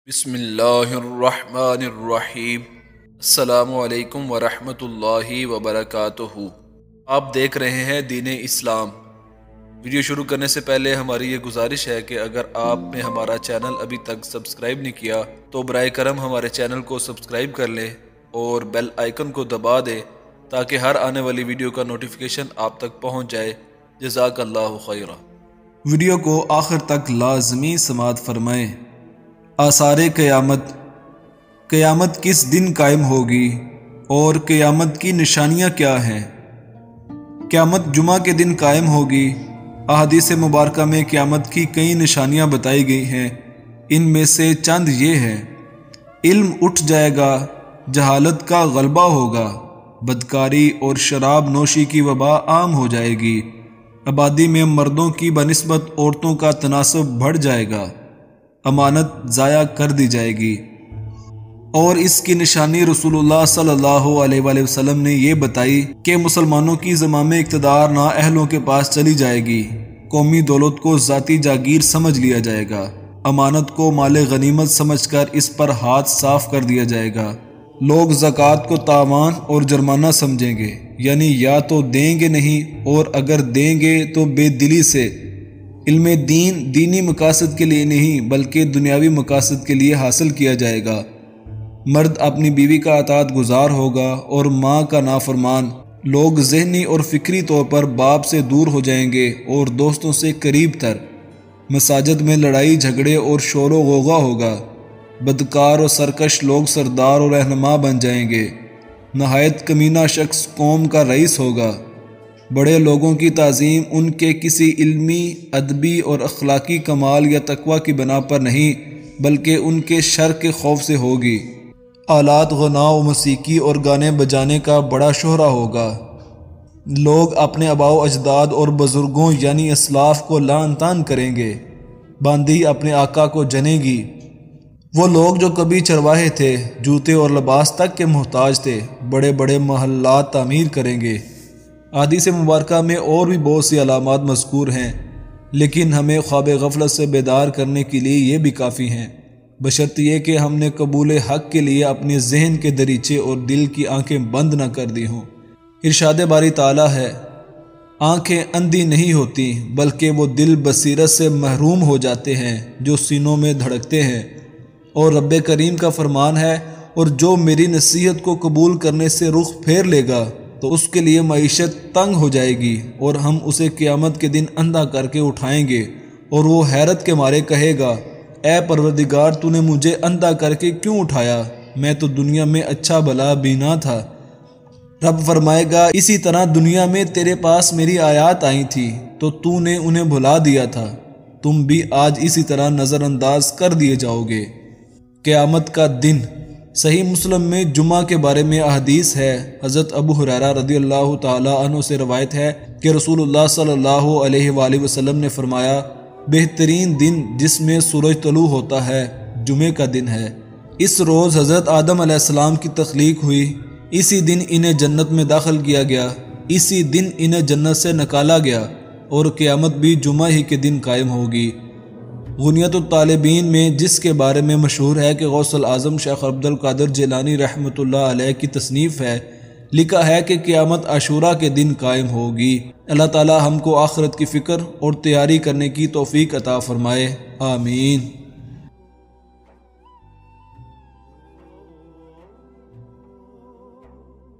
بسم اللہ الرحمن الرحیم۔ السلام علیکم ورحمۃ اللہ وبرکاتہ۔ آپ دیکھ رہے ہیں دین اسلام۔ ویڈیو شروع کرنے سے پہلے ہماری یہ گزارش ہے کہ اگر آپ نے ہمارا چینل ابھی تک سبسکرائب نہیں کیا تو برائے کرم ہمارے چینل کو سبسکرائب کر لیں اور بیل آئیکن کو دبا دیں تاکہ ہر آنے والی ویڈیو کا نوٹیفیکیشن آپ تک پہنچ جائے۔ جزاک اللہ خیرہ۔ ویڈیو کو آخر تک لازمی سماعت فرمائیں۔ آثار قیامت۔ قیامت کس دن قائم ہوگی اور قیامت کی نشانیاں کیا ہیں؟ قیامت جمعہ کے دن قائم ہوگی۔ احادیث مبارکہ میں قیامت کی کئی نشانیاں بتائی گئی ہیں۔ ان میں سے چند یہ ہیں: علم اٹھ جائے گا، جہالت کا غلبہ ہوگا، بدکاری اور شراب نوشی کی وبا عام ہو جائے گی، آبادی میں مردوں کی بنسبت عورتوں کا تناسب بڑھ جائے گا، امانت ضائع کر دی جائے گی۔ اور اس کی نشانی رسول اللہ صلی اللہ علیہ وآلہ وسلم نے یہ بتائی کہ مسلمانوں کی زمام اقتدار نااہلوں کے پاس چلی جائے گی، قومی دولت کو ذاتی جاگیر سمجھ لیا جائے گا، امانت کو مال غنیمت سمجھ کر اس پر ہاتھ صاف کر دیا جائے گا، لوگ زکوٰۃ کو تاوان اور جرمانہ سمجھیں گے، یعنی یا تو دیں گے نہیں اور اگر دیں گے تو بے دلی سے۔ علم دین دینی مقاصد کے لیے نہیں بلکہ دنیاوی مقاصد کے لیے حاصل کیا جائے گا۔ مرد اپنی بیوی کا اطاعت گزار ہوگا اور ماں کا نافرمان۔ لوگ ذہنی اور فکری طور پر باپ سے دور ہو جائیں گے اور دوستوں سے قریب تر۔ مساجد میں لڑائی جھگڑے اور شور و غوغا ہوگا۔ بدکار و سرکش لوگ سردار اور رہنما بن جائیں گے۔ نہایت کمینہ شخص قوم کا رئیس ہوگا۔ بڑے لوگوں کی تعظیم ان کے کسی علمی، ادبی اور اخلاقی کمال یا تقوی کی بنا پر نہیں بلکہ ان کے شر کے خوف سے ہوگی۔ آلات غناء و موسیقی اور گانے بجانے کا بڑا شہرہ ہوگا۔ لوگ اپنے آباء و اجداد اور بزرگوں یعنی اسلاف کو لعن طعن کریں گے۔ باندی اپنے آقا کو جنے گی۔ وہ لوگ جو کبھی چرواہے تھے، جوتے اور لباس تک کے محتاج تھے، بڑے بڑے محلات تعمیر کریں گے۔ احادیث مبارکہ میں اور بھی بہت سی علامات مذکور ہیں، لیکن ہمیں خواب غفلت سے بیدار کرنے کے لیے یہ بھی کافی ہیں، بشرط یہ کہ ہم نے قبول حق کے لیے اپنے ذہن کے دریچے اور دل کی آنکھیں بند نہ کر دی ہوں۔ ارشاد باری تعالیٰ ہے: آنکھیں اندھی نہیں ہوتی بلکہ وہ دل بصیرت سے محروم ہو جاتے ہیں جو سینوں میں دھڑکتے ہیں۔ اور رب کریم کا فرمان ہے: اور جو میری نصیحت کو قبول کرنے سے رخ پھیر لے گا تو اس کے لیے معیشت تنگ ہو جائے گی اور ہم اسے قیامت کے دن اندھا کر کے اٹھائیں گے، اور وہ حیرت کے مارے کہے گا: اے پروردگار، تو نے مجھے اندھا کر کے کیوں اٹھایا؟ میں تو دنیا میں اچھا بھلا بینا تھا۔ رب فرمائے گا: اسی طرح دنیا میں تیرے پاس میری آیات آئی تھی تو نے انہیں بھلا دیا تھا، تم بھی آج اسی طرح نظر انداز کر دیے جاؤ گے۔ قیامت کا دن۔ صحیح مسلم میں جمعہ کے بارے میں احادیث ہے۔ حضرت ابو ہریرہ رضی اللہ تعالی عنہ سے روایت ہے کہ رسول اللہ صلی اللہ علیہ وآلہ وسلم نے فرمایا: بہترین دن جس میں سورج طلوع ہوتا ہے جمعے کا دن ہے۔ اس روز حضرت آدم علیہ السلام کی تخلیق ہوئی، اسی دن انہیں جنت میں داخل کیا گیا، اسی دن انہیں جنت سے نکالا گیا، اور قیامت بھی جمعہ ہی کے دن قائم ہوگی۔ غنیت الطالبین میں جس کے بارے میں مشہور ہے کہ غوث الاعظم شیخ عبد القادر جیلانی رحمۃ اللہ علیہ کی تصنیف ہے، لکھا ہے کہ قیامت عاشوراء کے دن قائم ہوگی۔ اللہ تعالی ہم کو آخرت کی فکر اور تیاری کرنے کی توفیق عطا فرمائے، آمین۔